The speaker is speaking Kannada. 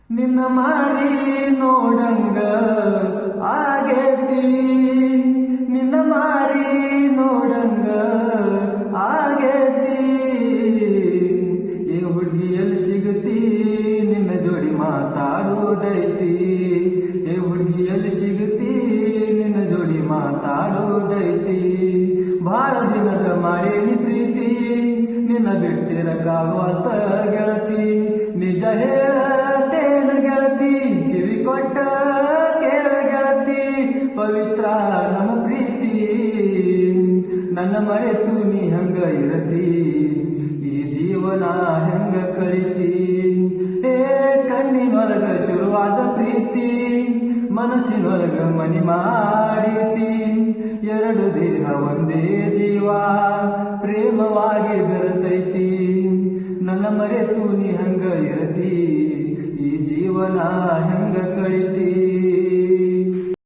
ನಿನ್ನ ಮಾರಿ ನೋಡಂಗ ಆಗೇತಿ, ನಿನ್ನ ಮಾರಿ ನೋಡಂಗ ಆಗೇತಿ. ಈ ಹುಡುಗಿ ಎಲ್ಲಿ ಸಿಗತಿ, ನಿನ್ನ ಜೋಡಿ ಮಾತಾಡೋದೈತಿ. ಈ ಹುಡುಗಿ ಎಲ್ಲಿ ಸಿಗತಿ, ನಿನ್ನ ಜೋಡಿ ಮಾತಾಡೋದೈತಿ. ಭಾಳ ದಿನದ ಮಾಡೇನಿ ಪ್ರೀತಿ, ನಿನ್ನ ಬಿಟ್ಟಿರಕ್ಕಾಗುವಂತ ಗೆಳತಿ. ನಿಜ ಹೇಳತೇನ ಗೆಳತಿ, ಕಿವಿ ಕೊಟ್ಟ ಕೇಳ ಗೆಳತಿ. ಪವಿತ್ರ ನಮ್ಮ ಪ್ರೀತಿ, ನನ್ನ ಮರೆತು ನೀ ಹಂಗ ಇರತಿ. ಈ ಜೀವನ ಹೆಂಗ ಕಳಿತಿ. ಕಣ್ಣಿನೊಳಗ ಶುರುವಾದ ಪ್ರೀತಿ, ಮನಸ್ಸಿನೊಳಗ ಮನಿ ಮಾಡೀತಿ. ಎರಡು ದೇಹ ಒಂದೇ ಜೀವ, ಪ್ರೇಮವಾಗಿ ಬೆರೆತೈತಿ. ನನ್ನ ಮರೆತು ನೀ ಹಂಗ ಇರತಿ, ಈ ಜೀವನ ಹೆಂಗ ಕಳಿತಿ.